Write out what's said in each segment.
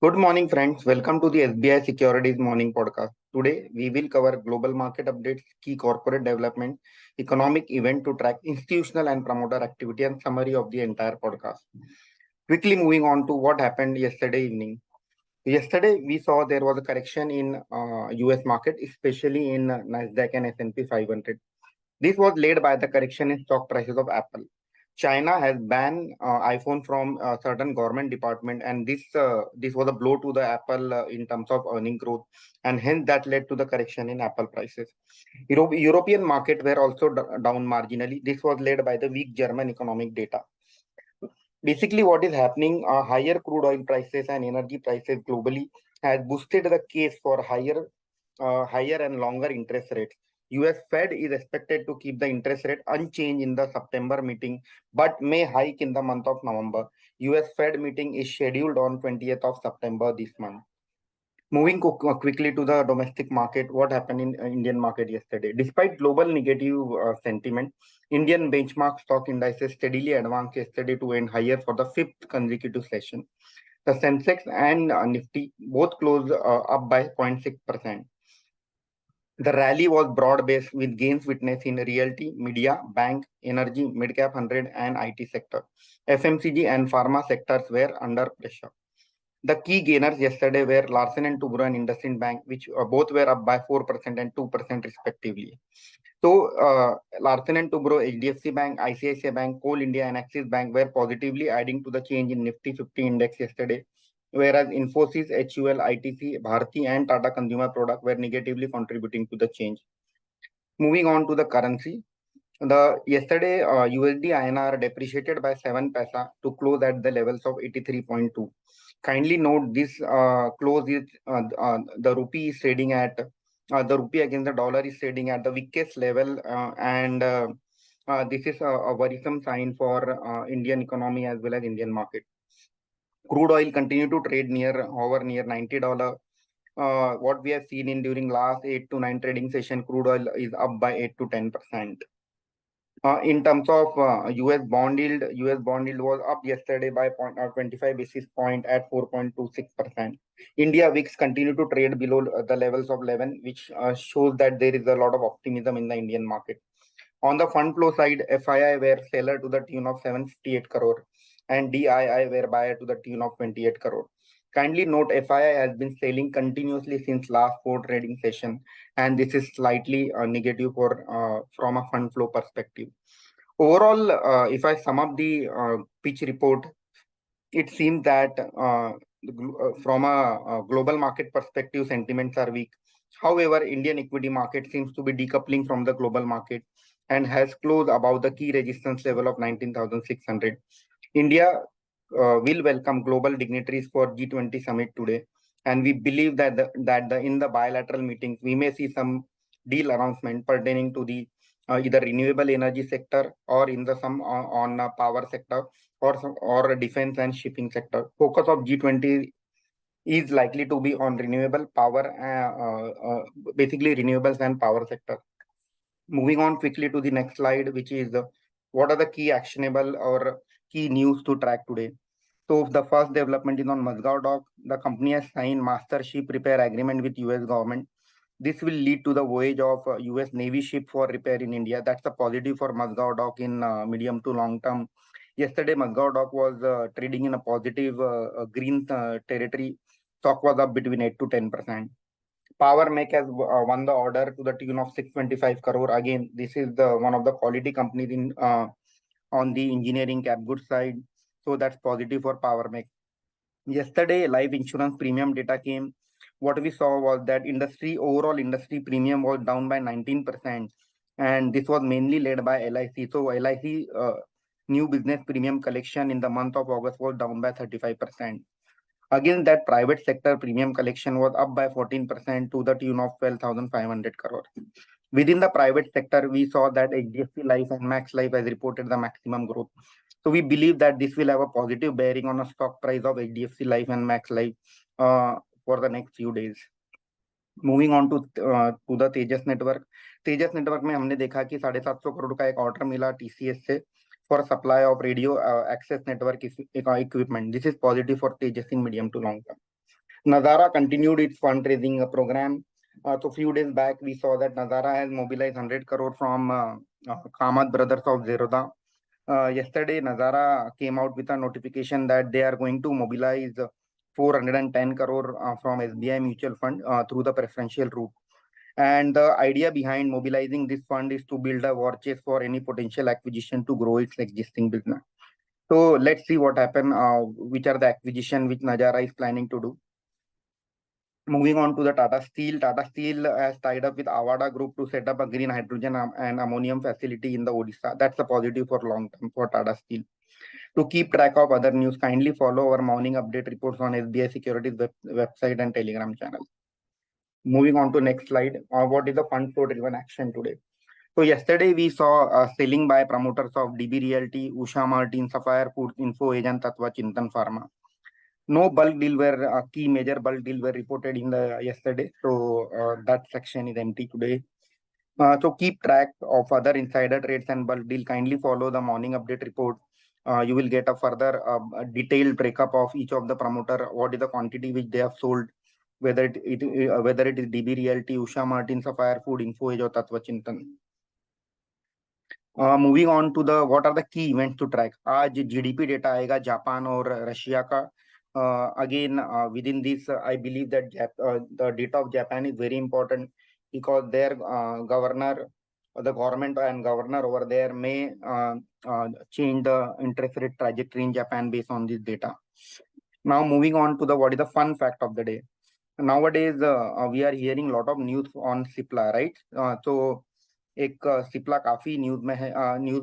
Good morning, friends. Welcome to the SBI Securities Morning Podcast. Today, we will cover global market updates, key corporate development, economic event to track institutional and promoter activity, and summary of the entire podcast. Quickly moving on to what happened yesterday evening. Yesterday, we saw there was a correction in US market, especially in Nasdaq and S&P 500. This was led by the correction in stock prices of Apple. China has banned iPhone from certain government department, and this was a blow to the Apple in terms of earning growth, and hence that led to the correction in Apple prices. European market were also down marginally. This was led by the weak German economic data. Basically, what is happening? Higher crude oil prices and energy prices globally has boosted the case for higher and longer interest rates. US Fed is expected to keep the interest rate unchanged in the September meeting, but may hike in the month of November. US Fed meeting is scheduled on 20th of September this month. Moving quickly to the domestic market, what happened in Indian market yesterday? Despite global negative sentiment, Indian benchmark stock indices steadily advanced yesterday to end higher for the fifth consecutive session. The Sensex and Nifty both closed up by 0.6%. The rally was broad-based with gains witnessed in realty, media, bank, energy, mid-cap 100 and IT sector. FMCG and pharma sectors were under pressure. The key gainers yesterday were Larsen and Toubro and IndusInd Bank, which both were up by 4% and 2% respectively. So, Larsen and Toubro, HDFC Bank, ICICI Bank, Coal India, and Axis Bank were positively adding to the change in Nifty 50 index yesterday, whereas Infosys, HUL, ITC, Bharti, and Tata Consumer Product were negatively contributing to the change. Moving on to the currency, the yesterday USD INR depreciated by 7 paisa to close at the levels of 83.2. Kindly note this close is the rupee is trading at the rupee against the dollar is trading at the weakest level, and this is a worrisome sign for Indian economy as well as Indian market. Crude oil continue to trade near $90. What we have seen in during last 8 to 9 trading session, crude oil is up by 8 to 10%. In terms of US bond yield was up yesterday by 25 basis point at 4.26%. India VIX continue to trade below the levels of 11, which shows that there is a lot of optimism in the Indian market. On the fund flow side, FII were seller to the tune of 758 crore and DII were buyer to the tune of 28 crore. Kindly note FII has been selling continuously since last 4 trading session, and this is slightly negative from a fund flow perspective. Overall, if I sum up the pitch report, it seems that from a global market perspective, sentiments are weak. However, Indian equity market seems to be decoupling from the global market and has closed above the key resistance level of 19,600. India will welcome global dignitaries for G20 summit today, and we believe that in the bilateral meetings we may see some deal announcement pertaining to the either renewable energy sector or in the some on power sector or defense and shipping sector. Focus of G20 is likely to be on renewable power, basically renewables and power sector. Moving on quickly to the next slide, which is what are the key actionable or key news to track today. So the first development is on Mazgaon dock. The company has signed master ship repair agreement with US government. This will lead to the voyage of US Navy ship for repair in India. That's a positive for Mazgaon dock in medium to long term. Yesterday, Mazgaon dock was trading in a positive green territory. Stock was up between 8 to 10%. Power Make has won the order to the tune of 625 crore. Again, this is the one of the quality companies in on the engineering cap goods side. So that's positive for Power Make. Yesterday, life insurance premium data came. What we saw was that overall industry premium was down by 19%, and this was mainly led by LIC. So LIC new business premium collection in the month of August was down by 35%. Against that, private sector premium collection was up by 14% to the tune of 12,500 crore. Within the private sector, we saw that HDFC Life and Max Life has reported the maximum growth. So we believe that this will have a positive bearing on a stock price of HDFC Life and Max Life for the next few days. Moving on to the Tejas network में हमने देखा कि 750 करोड़ का एक order मिला TCS से for supply of radio access network equipment. This is positive for Tejas in medium to long term. Nazara continued its fundraising program. So few days back, we saw that Nazara has mobilized 100 crore from Kamath brothers of Zerodha. Yesterday, Nazara came out with a notification that they are going to mobilize 410 crore from SBI Mutual Fund through the preferential route. And the idea behind mobilizing this fund is to build a war chest for any potential acquisition to grow its existing business. So let's see what happen, which are the acquisition which Nazara is planning to do. Moving on to the Tata Steel. Tata Steel has tied up with Avada Group to set up a green hydrogen and ammonium facility in the Odisha. That's a positive for long term for Tata Steel. To keep track of other news, kindly follow our morning update reports on SBI Securities website and Telegram channel. Moving on to next slide. What is the fund flow driven action today? So yesterday we saw selling by promoters of DB Realty, Usha Martin, Sapphire Foods, Info Age and Tatva Chintan Pharma. No bulk deal were key major bulk deal were reported in the yesterday. So that section is empty today. So keep track of other insider trades and bulk deal. Kindly follow the morning update report. You will get a further detailed breakup of each of the promoter. What is the quantity which they have sold, whether it is DB Realty, Usha Martin, Sapphire Food, Info Age or Tatva Chintan. Moving on to the what are the key events to track. आज GDP data आएगा Japan और Russia का. Again, within this, I believe that the data of Japan is very important because their governor, the government and governor over there may change the interest rate trajectory in Japan based on this data. Now moving on to the what is the fun fact of the day. Nowadays, we are hearing a lot of news on Cipla, right? So एक सिप्ला काफी news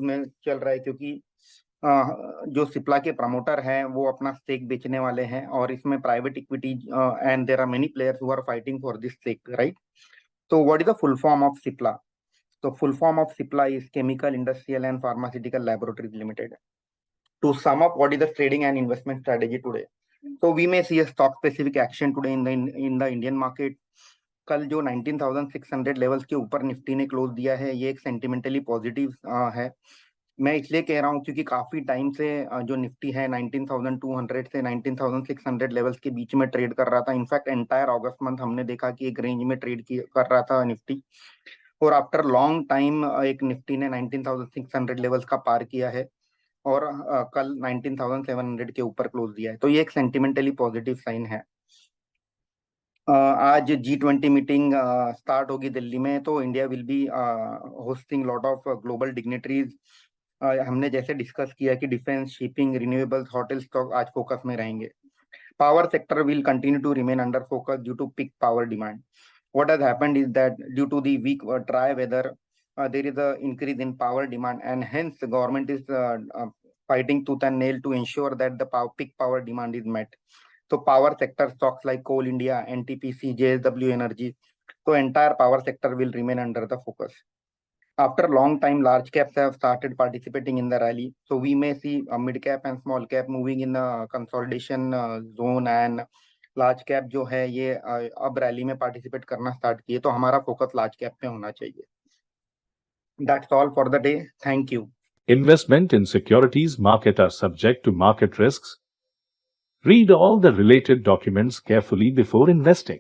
में चल रहा है क्योंकि जो सिप्ला के promoter हैं वो अपना स्टेक बेचने वाले हैं और इसमें private equity and there are many players who are fighting for this stake, right? So what is the full form of Cipla? So full form of Cipla is Chemical, Industrial and Pharmaceutical Laboratories Limited. To sum up, what is the trading and investment strategy today? So we may see a stock specific action today in the Indian market. कल जो 19,600 levels के ऊपर Nifty ने close दिया है ये एक sentimentally positive है. मैं इसलिए कह रहा हूँ क्योंकि काफी टाइम से जो निफ्टी है 19,200 से 19,600 लेवल्स के बीच में ट्रेड कर रहा था. इनफैक्ट एंटायर अगस्त मंथ हमने देखा कि एक रेंज में ट्रेड कर रहा था निफ्टी और आफ्टर लॉन्ग टाइम एक निफ्टी ने 19,600 लेवल्स का पार किया है और कल 19,700 के ऊपर क्लोज दिया है. तो ये एक सेंटिमेंटली पॉजिटिव साइन है. आज G20 मीटिंग स्टार्ट होगी दिल्ली में तो India will be hosting lot of global dignitaries. हमने जैसे डिस्कस किया कि defence, shipping, renewables, hotel stock आज फोकस में रहेंगे. Power sector will continue to remain under focus due to peak power demand. What has happened is that due to the weak dry weather, there is an increase in power demand and hence the government is fighting tooth and nail to ensure that the peak power demand is met. So power sector stocks like Coal India, NTPC, JSW Energy, so entire power sector will remain under the focus. After long time, large caps have started participating in the rally. So we may see a mid cap and small cap moving in the consolidation zone and large cap जो है ये अब rally में participate करना start किए तो हमारा focus large cap पे होना चाहिए. That's all for the day. Thank you. Investment in securities market are subject to market risks. Read all the related documents carefully before investing.